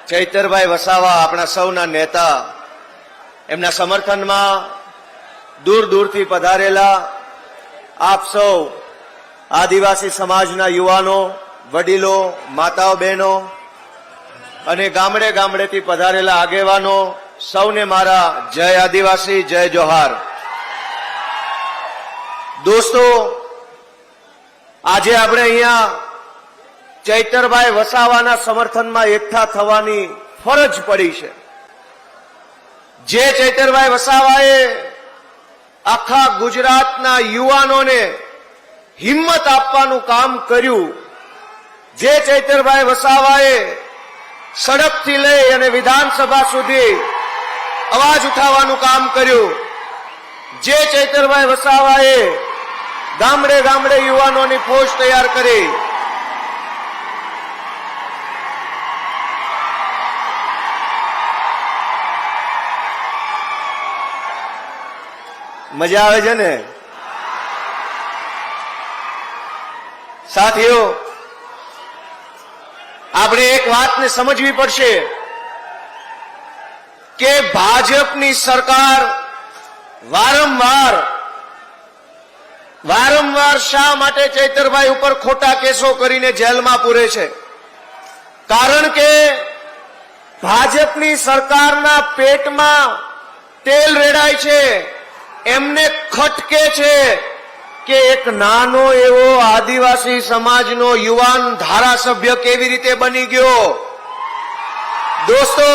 ચૈતરભાઈ વસાવા આપણા સૌના નેતા, એમના સમર્થનમાં દૂર દૂરથી પધારેલા આપ સૌ આદિવાસી સમાજના યુવાનો, વડીલો, માતાઓ, બહેનો અને ગામડે ગામડેથી પધારેલા આગેવાનો સૌને મારા જય આદિવાસી, જય જોહાર। દોસ્તો, આજે આપણે અહીંયા ચૈતરભાઈ વસાવાના સમર્થનમાં એકઠા થવાની ફરજ પડી છે। જે ચૈતરભાઈ વસાવાએ આખા ગુજરાતના યુવાનોને હિંમત આપવાનું કામ કર્યું, જે ચૈતરભાઈ વસાવાએ સડકથી લઈ અને વિધાનસભા સુધી અવાજ ઉઠાવવાનું કામ કર્યું, જે ચૈતરભાઈ વસાવાએ ગામડે ગામડે યુવાનોની ફોજ તૈયાર કરી, મજા આવે છે ને સાથીઓ? આપણે એક વાતને સમજવી પડશે કે ભાજપની સરકાર વારંવાર શા માટે ચૈતરભાઈ ઉપર ખોટા કેસો કરીને જેલમાં પૂરે છે? કારણ કે ભાજપની સરકારના પેટમાં તેલ રેડાય છે। એમને ખટકે છે કે એક નાનો એવો આદિવાસી સમાજનો યુવાન ધારાસભ્ય કેવી રીતે બની ગયો। દોસ્તો,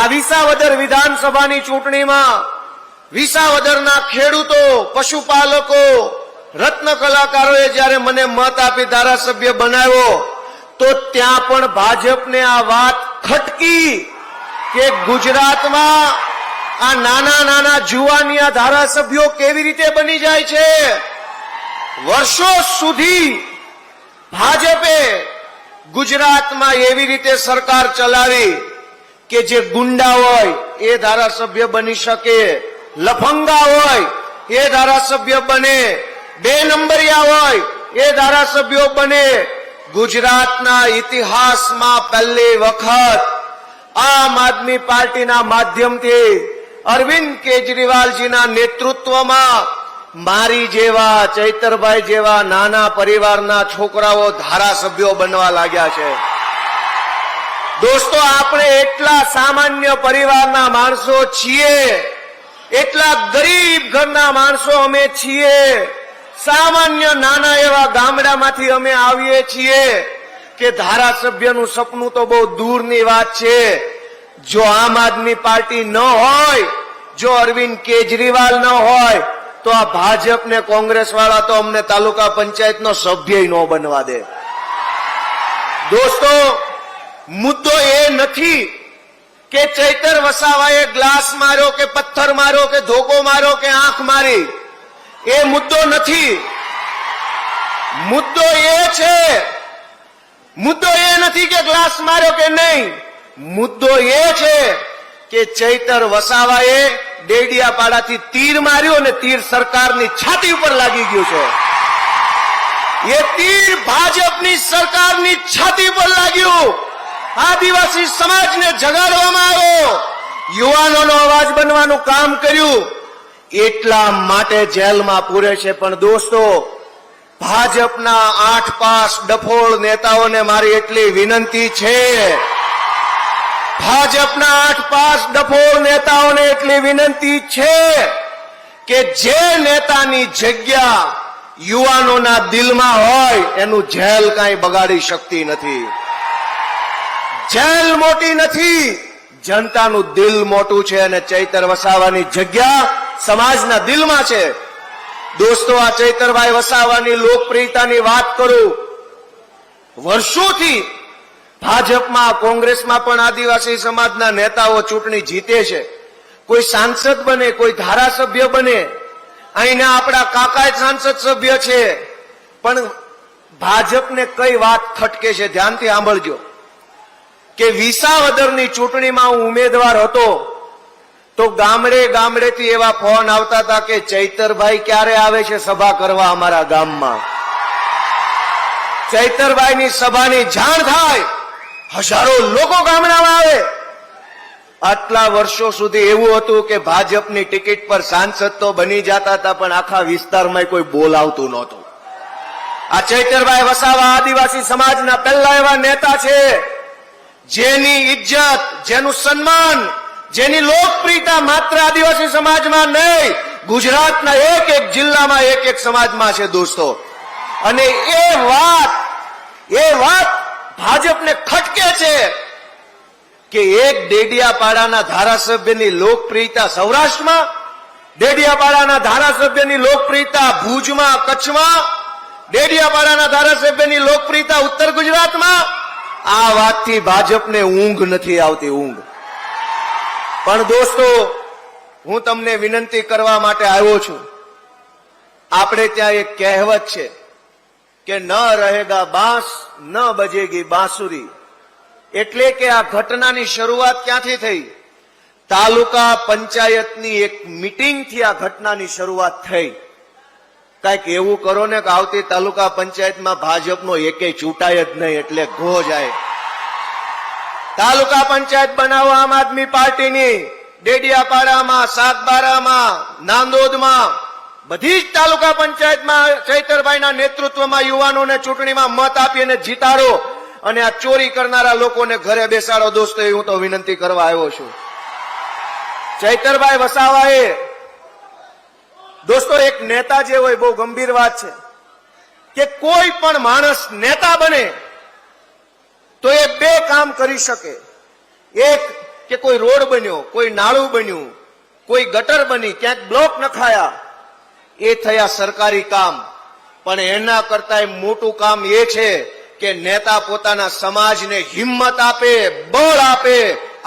આ વિસાવદર વિધાનસભાની ચૂંટણીમાં વિસાવદરના ખેડૂતો, પશુપાલકો, રત્ન કલાકારોએ જ્યારે મને મત આપી ધારાસભ્ય બનાવ્યો તો ત્યાં પણ ભાજપને આ વાત ખટકી કે ગુજરાતમાં આ નાના નાના જુવાનિયા ધારાસભ્યો કેવી રીતે બની જાય છે। વર્ષો સુધી ભાજપે ગુજરાતમાં એવી રીતે સરકાર ચલાવી કે જે ગુંડા હોય એ ધારાસભ્ય બની શકે, લફંગા હોય એ ધારાસભ્ય બને, બે નંબરિયા હોય એ ધારાસભ્યો બને। ગુજરાતના ઇતિહાસમાં પહેલી વખત આમ આદમી પાર્ટીના માધ્યમથી અરવિંદ કેજરીવાલજીના નેતૃત્વમાં મારી જેવા, ચૈતરભાઈ જેવા નાના પરિવારના છોકરાઓ ધારાસભ્યો બનવા લાગ્યા છે। દોસ્તો, આપણે એટલા સામાન્ય પરિવારના માણસો છીએ, એટલા ગરીબ ઘરના માણસો અમે છીએ, સામાન્ય નાના એવા ગામડામાંથી અમે આવીએ છીએ કે ધારાસભ્યનું સપનું તો બહુ દૂરની વાત છે। જો આમ આદમી પાર્ટી ન હોય, જો અરવિંદ કેજરીવાલ ન હોય તો આ ભાજપ ને કોંગ્રેસ વાળા તો અમને તાલુકા પંચાયતનો સભ્ય ન બનવા દે। દોસ્તો, મુદ્દો એ નથી કે ચૈતર વસાવાએ ગ્લાસ માર્યો કે પથ્થર માર્યો કે ધોકો માર્યો કે આંખ મારી, એ મુદ્દો નથી। મુદ્દો એ નથી કે ગ્લાસ માર્યો કે નહીં, મુદ્દો એ છે કે ચૈતર વસાવાએ ડેડિયાપાડાથી તીર માર્યું અને તીર સરકારની છાતી ઉપર લાગી ગયું છે। એ તીર ભાજપની સરકારની છાતી પર લાગ્યું, આદિવાસી સમાજને જગાડવામાં આવ્યો, યુવાનોનો અવાજ બનવાનું કામ કર્યું, એટલા માટે જેલમાં પૂરે છે। પણ દોસ્તો, ભાજપના 8 પાસ ડફોળ નેતાઓને મારી એટલી વિનંતી છે, ભાજપના 8 પાસ ડફોળ નેતાઓને એટલી વિનંતી છે કે જે નેતાની જગ્યા યુવાનોના દિલમાં હોય એનું જેલ કાંઈ બગાડી શકતી નથી। જેલ મોટી નથી, જનતાનું દિલ મોટું છે અને ચૈતર વસાવાની જગ્યા સમાજના દિલમાં છે। દોસ્તો, આ ચૈતરભાઈ વસાવાની લોકપ્રિયતાની વાત કરું, વર્ષોથી ભાજપમાં, કોંગ્રેસમાં પણ આદિવાસી સમાજના નેતાઓ ચૂંટણી જીતે છે, કોઈ સાંસદ બને, કોઈ ધારાસભ્ય બને। અહીંના આપણા કાકા સાંસદ સભ્ય છે, પણ ભાજપને કઈ વાત ખટકે છે ધ્યાનથી સાંભળજો કે વિસાવદરની ચૂંટણીમાં હું ઉમેદવાર હતો તો ગામડે ગામડેથી એવા ફોન આવતા હતા કે ચૈતરભાઈ ક્યારે આવે છે સભા કરવા અમારા ગામમાં। ચૈતરભાઈની સભાની જાણ થાય, હજારો લોકો ગામના આટલા વર્ષો સુધી એવું હતું કે ભાજપની ટિકિટ પર સાંસદ તો બની જતા હતા, પણ આખા વિસ્તારમાં કોઈ બોલાવતું નહોતું. આ ચૈતરભાઈ વસાવા આદિવાસી સમાજના પહેલા એવા નેતા છે જેની ઇજ્જત, જેનું સન્માન, જેની લોકપ્રિયતા માત્ર આદિવાસી સમાજમાં નહીં, ગુજરાતના એક એક જિલ્લામાં, એક એક સમાજમાં છે દોસ્તો. અને એ વાત ભાજપને ખટકે છે કે એક ડેડિયાપાડાના ધારાસભ્યની લોકપ્રિયતા સૌરાષ્ટ્રમાં, ડેડિયાપાડાના ધારાસભ્યની લોકપ્રિયતા ભુજમાં, કચ્છમાં, ડેડિયાપાડાના ધારાસભ્યની લોકપ્રિયતા ઉત્તર ગુજરાતમાં. આ વાતથી ભાજપને ઊંઘ નથી આવતી, ઊંઘ. પણ દોસ્તો, હું તમને વિનંતી કરવા માટે આવ્યો છું. આપણે ત્યાં એક કહેવત છે કે ન રહેગા બાંસ ન બજેગી બાંસુરી. એટલે કે આ ઘટનાની શરૂઆત ક્યાંથી થઈ? તાલુકા પંચાયતની એક મીટિંગથી આ ઘટનાની શરૂઆત થઈ. કઈક એવું કરો ને કે આવતી તાલુકા પંચાયતમાં ભાજપનો એકેય ચૂંટાય જ નહીં, એટલે ઘો જાય. તાલુકા પંચાયત બનાવો આમ આદમી પાર્ટીની, ડેડિયાપાડામાં, સાગબારામાં, નાંદોદમાં, બધી જ તાલુકા પંચાયતમાં ચૈતરભાઈના નેતૃત્વમાં યુવાનોને ચૂંટણીમાં મત આપી અને જીતાડો, અને આ ચોરી કરનારા લોકોને ઘરે બેસાડો. દોસ્તો, હું તો વિનંતી કરવા આવ્યો છું. ચૈતરભાઈ વસાવાએ, દોસ્તો, એક નેતા જે હોય, બહુ ગંભીર વાત છે કે કોઈ પણ માણસ નેતા બને તો એ બે કામ કરી શકે. એક કે કોઈ રોડ બન્યો, કોઈ નાળું બન્યું, કોઈ ગટર બની, ક્યાંક બ્લોક નખાયા, એ થયા સરકારી કામ. પણ એના કરતા મોટું કામ એ છે કે નેતા પોતાના સમાજને હિંમત આપે, બળ આપે,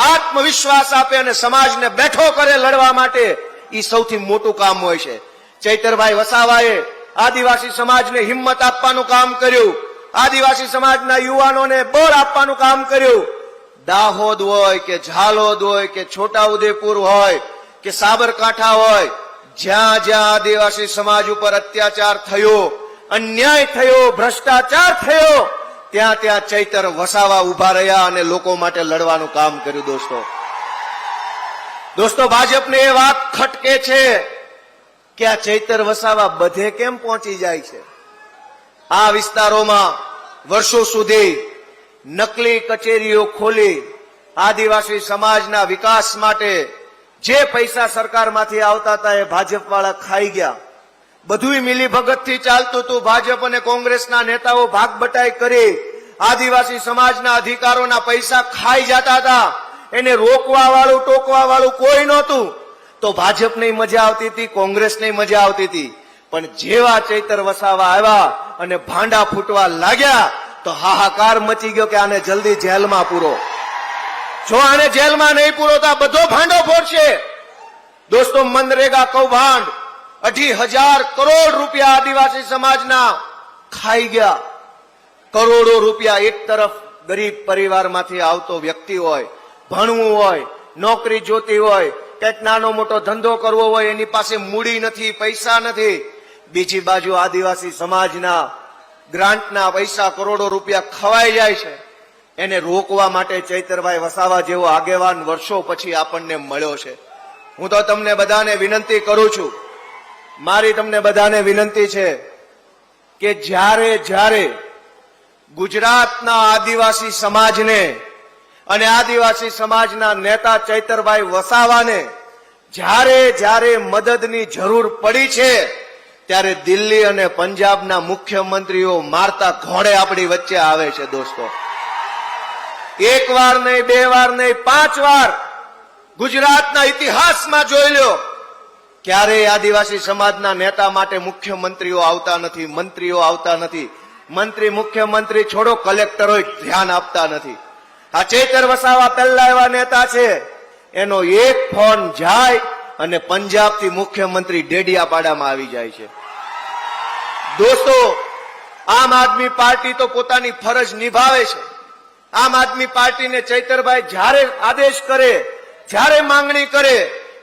આત્મવિશ્વાસ આપે અને સમાજને બેઠો કરે લડવા માટે. એ સૌથી મોટું કામ હોય છે. ચૈતરભાઈ વસાવાએ આદિવાસી સમાજને હિંમત આપવાનું કામ કર્યું, આદિવાસી સમાજના યુવાનોને બળ આપવાનું કામ કર્યું. દાહોદ હોય કે ઝાલોદ હોય કે છોટાઉદેપુર હોય કે સાબરકાંઠા હોય, જ્યાં જ્યાં આદિવાસી સમાજ ઉપર અત્યાચાર થયો, અન્યાય થયો, ભ્રષ્ટાચાર થયો, ત્યાં ત્યાં ચૈતર વસાવા ઉભા રહ્યા અને લોકો માટે લડવાનું કામ કર્યું. દોસ્તો, ભાજપને એ વાત ખટકે છે કે આ ચૈતર વસાવા બધે કેમ પહોંચી જાય છે. આ વિસ્તારોમાં વર્ષો સુધી નકલી કચેરીઓ ખોલી આદિવાસી સમાજના વિકાસ માટે જે પૈસા સરકારમાંથી આવતા હતા એ ભાજપ વાળા ખાઈ ગયા. બધુંય મિલીભગતથી ચાલતું હતું. ભાજપ અને કોંગ્રેસના નેતાઓ ભાગબટાઈ કરી આદિવાસી સમાજના અધિકારોના પૈસા ખાઈ જતા હતા. એને રોકવા વાળું, ટોકવા વાળું કોઈ નહોતું. તો ભાજપને મજા આવતી હતી, કોંગ્રેસને મજા આવતી હતી. પણ જેવા ચૈતર વસાવા આવ્યા અને ભાંડા ફૂટવા લાગ્યા તો હાહાકાર મચી ગયો કે આને જલ્દી જેલમાં પૂરો. જો આને જેલમાં નહીં પૂરો તો આ બધો ભાંડો ફોડશે. દોસ્તો, મનરેગા કૌભાંડ 2,500 કરોડ રૂપિયા આદિવાસી સમાજના ખાઈ ગયા. કરોડો રૂપિયા એક તરફ ગરીબ પરિવારમાંથી આવતો વ્યક્તિ હોય, ભણવું હોય, નોકરી જોતી હોય, કંઈક નાનો મોટો ધંધો કરવો હોય, એની પાસે મૂડી નથી, પૈસા નથી. બીજી બાજુ આદિવાસી સમાજના ગ્રાન્ટના પૈસા કરોડો રૂપિયા ખવાઈ જાય છે. એને રોકવા માટે ચૈતરભાઈ વસાવા જેવો આગેવાન વર્ષો પછી આપણને મળ્યો છે. હું તો તમને બધાને વિનંતી કરું છું, મારી તમને બધાને વિનંતી છે કે જ્યારે ગુજરાતના આદિવાસી સમાજને અને આદિવાસી સમાજના નેતા ચૈતરભાઈ વસાવાને જ્યારે મદદની જરૂર પડી છે, ત્યારે દિલ્હી અને પંજાબના મુખ્યમંત્રીઓ મારતા ઘોડે આપણી વચ્ચે આવે છે. દોસ્તો, એક વાર નહીં, બે વાર નહીં, 5 વાર ગુજરાતના ઇતિહાસમાં જોઈ લો, ક્યારેય આદિવાસી સમાજના નેતા માટે મુખ્યમંત્રીઓ આવતા નથી, મંત્રીઓ આવતા નથી. મંત્રી, મુખ્યમંત્રી છોડો, કલેક્ટરો ધ્યાન આપતા નથી. આ ચૈતર વસાવા પહેલા એવા નેતા છે, એનો એક ફોન જાય અને પંજાબથી મુખ્યમંત્રી ડેડિયાપાડામાં આવી જાય છે. દોસ્તો, આમ આદમી પાર્ટી તો પોતાની ફરજ નિભાવે છે. આમ આદમી પાર્ટીને ચૈતરભાઈ જ્યારે આદેશ કરે, જ્યારે માંગણી કરે,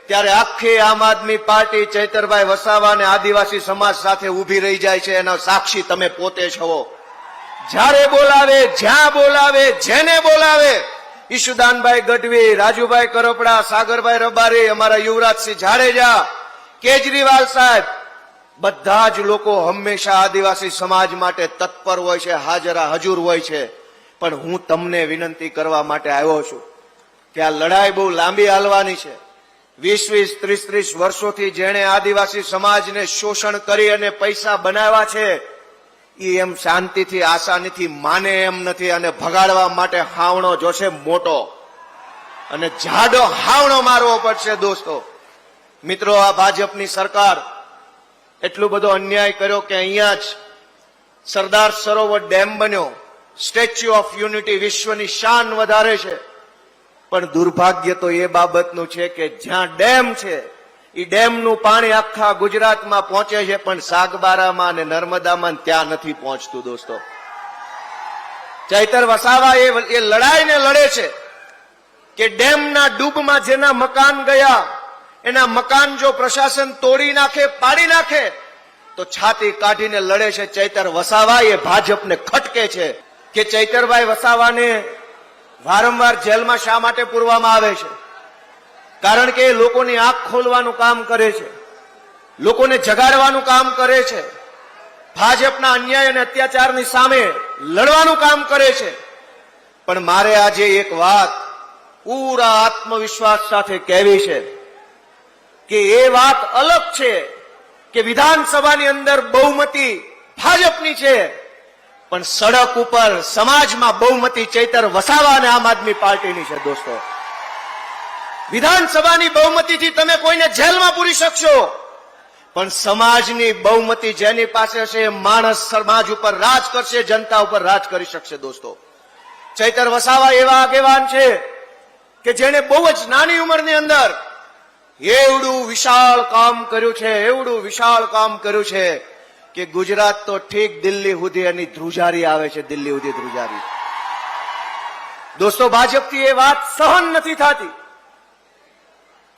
ત્યારે આખી આમ આદમી પાર્ટી ચૈતરભાઈ વસાવા અને આદિવાસી સમાજ સાથે ઉભી રહી જાય છે. એના સાક્ષી તમે પોતે છો. જ્યારે બોલાવે, જ્યાં બોલાવે, જેને બોલાવે, ઈશુદાનભાઈ ગઢવી, રાજુભાઈ કરપડા, સાગરભાઈ રબારી, અમારા યુવરાજસિંહ જાડેજા, કેજરીવાલ સાહેબ, બધા જ લોકો હંમેશા આદિવાસી સમાજ માટે તત્પર હોય છે, હાજરા હજુર હોય છે. પણ હું તમને વિનંતી કરવા માટે આવ્યો છું કે આ લડાઈ બહુ લાંબી હાલવાની છે. 20-20, 30-30 વર્ષોથી જેણે આદિવાસી સમાજને શોષણ કરી અને પૈસા બનાવ્યા છે એ એમ શાંતિથી આસાનીથી માને એમ નથી, અને ભગાડવા માટે હાવણો જોશે મોટો, અને જાડો હાવણો મારવો પડશે. દોસ્તો મિત્રો, આ ભાજપની સરકાર એટલો બધો અન્યાય કર્યો કે અહીંયા જ સરદાર સરોવર ડેમ બન્યો, સ્ટેચ્યુ ઓફ યુનિટી વિશ્વની શાન વધારે છે. પણ દુર્ભાગ્ય તો એ બાબતનું છે કે જ્યાં ડેમ છે એ ડેમનું પાણી આખા ગુજરાતમાં પહોંચે છે, પણ સાગબારામાં અને નર્મદામાં ત્યાં નથી પહોંચતું. દોસ્તો, ચૈતર વસાવા એ લડાઈને લડે છે કે ડેમના ડૂબમાં જેના મકાન ગયા એના મકાન જો પ્રશાસન તોડી નાખે, પાડી નાખે તો છાતી કાઢીને લડે છે. ચૈતર વસાવા એ ભાજપને ખટકે છે કે ચૈતરભાઈ વસાવાને વારંવાર જેલમાં શા માટે પૂરવામાં આવે છે? કારણ કે એ લોકોની આંખ ખોલવાનું કામ કરે છે, લોકોને જગાડવાનું કામ કરે છે, ભાજપના અન્યાય અને અત્યાચારની સામે લડવાનું કામ કરે છે. પણ મારે આજે એક વાત પૂરા આત્મવિશ્વાસ સાથે કહેવી છે કે એ વાત અલગ છે કે વિધાનસભાની અંદર બહુમતી ભાજપની છે, પણ સડક ઉપર સમાજમાં બહુમતી ચૈતર વસાવા અને આમ આદમી પાર્ટીની છે. દોસ્તો, વિધાનસભાની બહુમતીથી તમે કોઈને જેલમાં પૂરી શકશો, પણ સમાજની બહુમતી જેની પાસે હશે એ માણસ સમાજ ઉપર રાજ કરશે, જનતા ઉપર રાજ કરી શકશે. દોસ્તો, ચૈતર વસાવા એવા આગેવાન છે કે જેને બહુ જ નાની ઉંમરની અંદર એવડું વિશાળ કામ કર્યું છે, એવડું વિશાળ કામ કર્યું છે કે ગુજરાત તો ઠીક દિલ્હી સુધી એની ધ્રુજારી આવે છે, દિલ્હી સુધી ધ્રુજારી. દોસ્તો, ભાજપથી એ વાત સહન નથી થતી.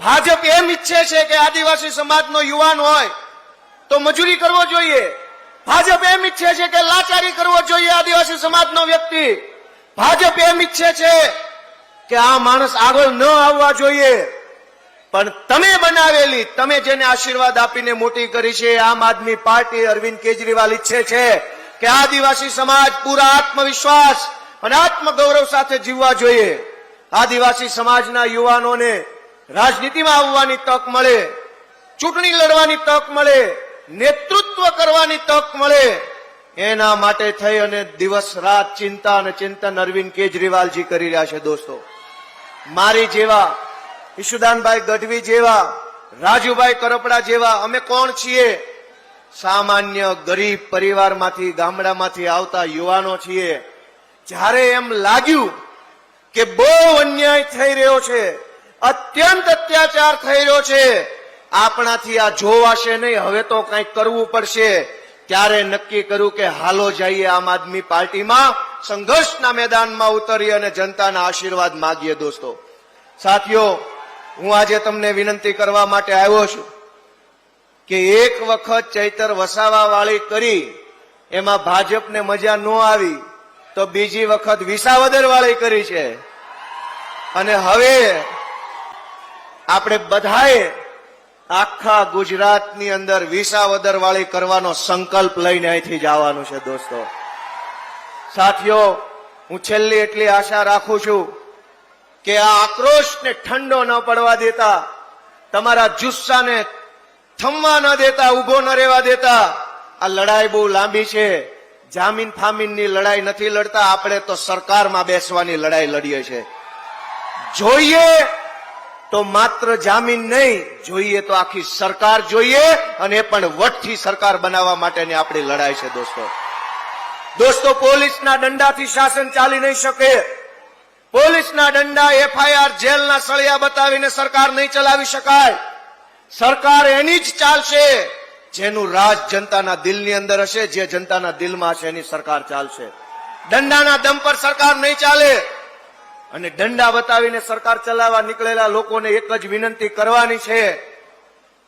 ભાજપ એમ ઈચ્છે છે કે આદિવાસી સમાજનો યુવાન હોય તો મજૂરી કરવો જોઈએ. ભાજપ એમ ઈચ્છે છે કે લાચારી કરવો જોઈએ આદિવાસી સમાજનો વ્યક્તિ. ભાજપ એમ ઈચ્છે છે કે આ માણસ આગળ ન આવવા જોઈએ. પણ તમે બનાવેલી, તમે જેને આશીર્વાદ આપીને મોટી કરી છે આમ આદમી પાર્ટી, અરવિંદ કેજરીવાલ ઈચ્છે છે કે આદિવાસી સમાજ પૂરા આત્મવિશ્વાસ અને આત્મગૌરવ સાથે જીવવા જોઈએ. આદિવાસી સમાજના યુવાનોને રાજનીતિમાં આવવાની તક મળે, ચૂંટણી લડવાની તક મળે, નેતૃત્વ કરવાની તક મળે, એના માટે થઈ અને દિવસ રાત ચિંતા અને ચિંતન અરવિંદ કેજરીવાલજી કરી રહ્યા છે. દોસ્તો, મારી જેવા, ઈશુદાનભાઈ ગઢવી જેવા, રાજુભાઈ કરપડા જેવા અમે કોણ છીએ? સામાન્ય ગરીબ પરિવારમાંથી, ગામડામાંથી આવતા યુવાનો છીએ. જ્યારે એમ લાગ્યું કે બહુ અન્યાય થઈ રહ્યો છે, અત્યંત અત્યાચાર થઈ રહ્યો છે, આપણાથી આ જોવાશે નહીં, હવે તો કંઈક કરવું પડશે, ત્યારે નક્કી કર્યું કે હાલો જઈએ આમ આદમી પાર્ટીમાં, સંઘર્ષના મેદાનમાં ઉતરી અને જનતાના આશીર્વાદ માગીએ. દોસ્તો, સાથીઓ, હું આજે તમને વિનંતી કરવા માટે આવ્યો છું કે એક વખત ચૈતર વસાવા વાળી કરી એમાં ભાજપને મજા ન આવી તો બીજી વખત વિસાવદર વાળી કરી છે, અને હવે આપણે બધાએ આખા ગુજરાતની અંદર વિસાવદર વાળી કરવાનો સંકલ્પ લઈને અહીંથી જવાનું છે. દોસ્તો, સાથીઓ, હું છેલ્લી એટલી આશા રાખું છું કે આ આક્રોશને ઠંડો ન પડવા દેતા, તમારા જુસ્સાને થમવા ન દેતા, ઉભો ન રહેવા દેતા. આ લડાઈ બહુ લાંબી છે, જામીન ફામીનની લડાઈ નથી લડતા, આપણે તો સરકારમાં બેસવાની લડાઈ લડીએ છીએ. જોઈએ તો માત્ર જામીન નહીં, જોઈએ તો આખી સરકાર જોઈએ, અને એ પણ વટથી સરકાર બનાવવા માટેની આપણી લડાઈ છે. દોસ્તો, પોલીસના દંડાથી શાસન ચાલી નહીં શકે. પોલીસના દંડા, એફઆઈઆર, જેલના સળિયા બતાવીને સરકાર નહીં ચલાવી શકાય. સરકાર એની જ ચાલશે જેનું રાજ જનતાના દિલની અંદર હશે, જે જનતાના દિલમાં હશે એની સરકાર ચાલશે. દંડાના દમ પર સરકાર નહીં ચાલે. અને દંડા બતાવીને સરકાર ચલાવવા નીકળેલા લોકોને એક જ વિનંતી કરવાની છે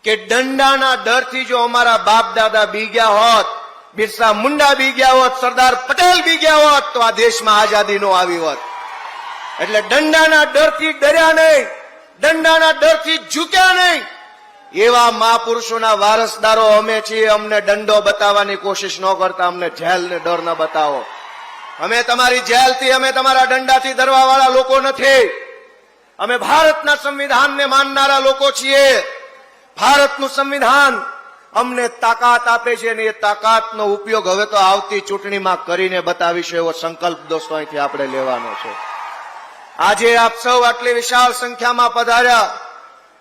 કે દંડાના ડરથી જો અમારા બાપ દાદા બી ગયા હોત, બિરસા મુંડા બી ગયા હોત, સરદાર પટેલ બી ગયા હોત, તો આ દેશમાં આઝાદી નો આવી હોત. એટલે દંડાના ડરથી ડર્યા નહીં, દંડાના ડરથી ઝૂક્યા નહીં, એવા મહાપુરુષોના વારસદારો અમે છીએ. અમને દંડો બતાવવાની કોશિશ ન કરતા, અમને જેલને ડર ન બતાવો. અમે તમારી જેલથી, અમે તમારા દંડાથી ડરવા વાળા લોકો નથી. અમે ભારતના સંવિધાનને માનનારા લોકો છીએ. ભારતનું સંવિધાન અમને તાકાત આપે છે અને એ તાકાતનો ઉપયોગ હવે તો આવતી ચૂંટણીમાં કરીને બતાવીશું એવો સંકલ્પ દોસ્તો અહીંથી આપણે લેવાનો છે. આજે આપ સૌ આટલી વિશાળ સંખ્યામાં પધાર્યા.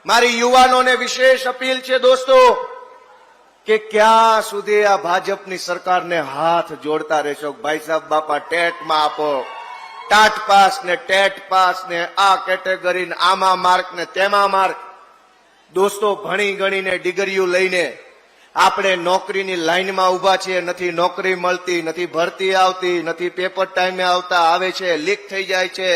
મારી યુવાનોને વિશેષ અપીલ છે દોસ્તો કે ક્યાં સુધી આ ભાજપની સરકારને હાથ જોડતા રહેશો. ભાઈ સાહેબ બાપા ટેટમાં આપો, ટાટ પાસ ને ટેટ પાસ ને આ કેટેગરી ને આમાં માર્ક ને તેમાં માર્ક. દોસ્તો ભણી ગણીને ડિગ્રીઓ લઈને આપણે નોકરીની લાઈનમાં ઉભા છીએ, નથી નોકરી મળતી, નથી ભરતી આવતી, નથી પેપર ટાઈમે આવતા, આવે છે લીક થઈ જાય છે.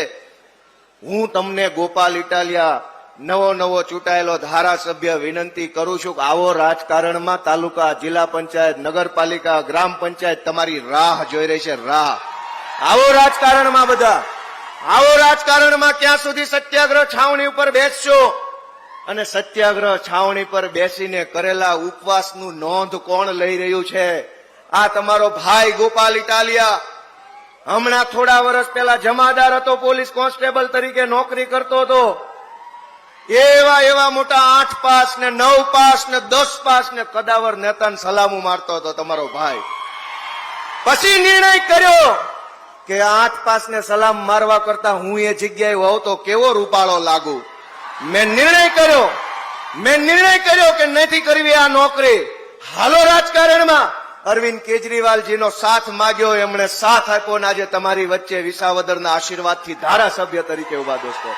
હું તમને ગોપાલ ઇટાલિયા નવો ચૂંટાયેલો ધારાસભ્ય વિનંતી કરું છું કે આવો રાજકારણમાં તાલુકા, જિલ્લા પંચાયત, નગરપાલિકા, ગ્રામ પંચાયત તમારી રાહ જોઈ રહી છે. રાહ આવો રાજકારણમાં, બધા આવો રાજકારણમાં. ક્યાં સુધી સત્યાગ્રહ છાવણી ઉપર બેસશો? અને સત્યાગ્રહ છાવણી પર બેસીને કરેલા ઉપવાસનું નોંધ કોણ લઈ રહ્યું છે? આ તમારો ભાઈ ગોપાલ ઇટાલિયા. હમણાં થોડા વર્ષ પહેલા જમાદાર હતો, પોલીસ કોન્સ્ટેબલ તરીકે નોકરી કરતો હતો. એવા મોટા 8 પાસ ને 9 પાસ ને 10 પાસ ને કદાવર નેતાને સલામું મારતો હતો તમારો ભાઈ. પછી નિર્ણય કર્યો કે 8 પાસ ને સલામ મારવા કરતા હું એ જગ્યાએ હોઉં તો કેવો રૂપાળો લાગુ. મેં નિર્ણય કર્યો કે નથી કરવી આ નોકરી. હાલો રાજકારણમાં. અરવિંદ કેજરીવાલજીનો સાથ માંગ્યો, એમણે સાથ આપ્યો ને આજે તમારી વચ્ચે વિસાવદરના આશીર્વાદથી ધારાસભ્ય તરીકે ઉભા. દોસ્તો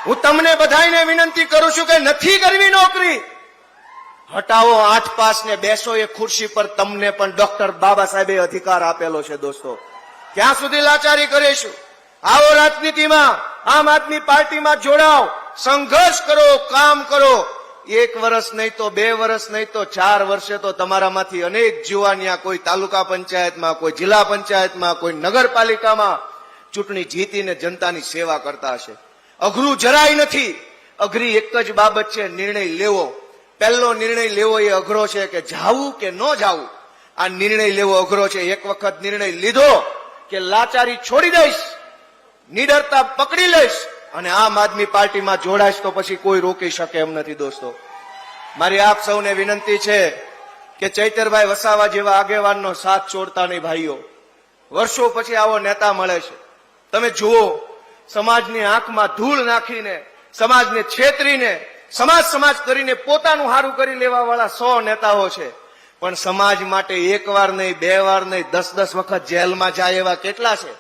હું તમને બધાને વિનંતી કરું છું કે નથી કરવી નોકરી, હટાવો 8 પાસ ને બેસો એ ખુરશી પર. તમને પણ ડોક્ટર બાબા સાહેબે અધિકાર આપેલો છે. દોસ્તો ક્યાં સુધી લાચારી કરીશું? આવો રાજનીતિમાં, આમ આદમી પાર્ટીમાં જોડાઓ, સંઘર્ષ કરો, કામ કરો. 1 વર્ષ નહીં તો 2 વર્ષ નહીં તો 4 વર્ષે તો તમારામાંથી અનેક જુવાનિયા કોઈ તાલુકા પંચાયતમાં, કોઈ જિલ્લા પંચાયતમાં, કોઈ નગરપાલિકામાં ચૂંટણી જીતીને જનતાની સેવા કરતા હશે. અઘરું જરાય નથી. અઘરી એક જ બાબત છે, નિર્ણય લેવો. પહેલો નિર્ણય લેવો એ અઘરો છે કે જાવું કે ન જાવું. આ નિર્ણય લેવો અઘરો છે. એક વખત નિર્ણય લીધો કે લાચારી છોડી દઈશ, નિડરતા પકડી લઈશ અને આમ આદમી પાર્ટીમાં જોડાઈશ તો પછી કોઈ રોકી શકે એમ નથી. દોસ્તો મારી આપ સૌને વિનંતી છે કે ચૈતરભાઈ વસાવા જેવા આગેવાનનો સાથ છોડતા નહીં ભાઈઓ. વર્ષો પછી આવો નેતા મળે છે. તમે જુઓ, સમાજની આંખમાં ધૂળ નાખીને, સમાજને છેતરીને, સમાજ કરીને પોતાનું હારું કરી લેવા વાળા 100 નેતાઓ છે. પણ સમાજ માટે 1 વાર નહીં, 2 વાર નહીં, 10 વખત જેલમાં જાય એવા કેટલા છે?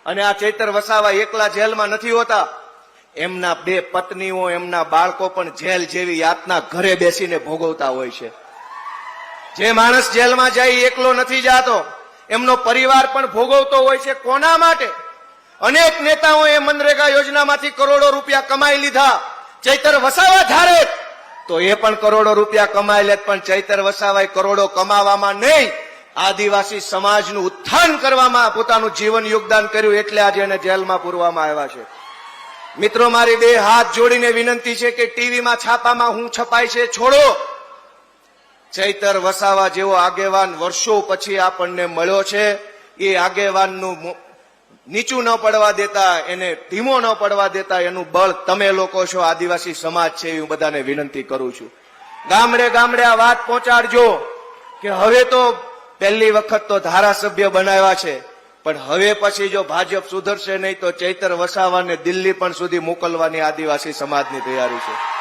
અને આ ચૈતર વસાવા એકલા જેલમાં નથી હોતા. એમના 2 પત્નીઓ, એમના બાળકો પણ જેલ જેવી યાતના ઘરે બેસીને ભોગવતા હોય છે. જે માણસ જેલમાં જાય એકલો નથી જાતો, એમનો પરિવાર પણ ભોગવતો હોય છે. કોના માટે? અનેક નેતાઓએ મનરેગા યોજનામાંથી કરોડો રૂપિયા કમાઈ લીધા. ચૈતર વસાવા ધારે તો એ પણ કરોડો રૂપિયા કમાઈ લેત, પણ ચૈતર વસાવાએ કરોડો કમાવામાં નહીં, આદિવાસી સમાજનું ઉત્થાન કરવામાં પોતાનું જીવન યોગદાન કર્યું. એટલે આજે એને જેલમાં પૂરવામાં આવ્યા છે. મિત્રો મારી 2 હાથ જોડીને વિનંતી છે કે ટીવીમાં છાપામાં હું છપાય છે છોડો. ચૈતર વસાવા જેવો આગેવાન વર્ષો પછી આપણને મળ્યો છે. એ આગેવાનનું નીચું ન પડવા દેતા, એને ધીમો ન પડવા દેતા, એનું બળ તમે લોકો છો, આદિવાસી સમાજ છે. હું બધાને વિનંતી કરું છું, ગામડે ગામડે આ વાત પહોંચાડજો કે હવે તો પહેલી વખત તો ધારાસભ્ય બનાવ્યા છે, પણ હવે પછી જો ભાજપ સુધરશે નહીં તો ચૈતર વસાવાને દિલ્હી પણ સુધી મોકલવાની આદિવાસી સમાજની તૈયારી છે.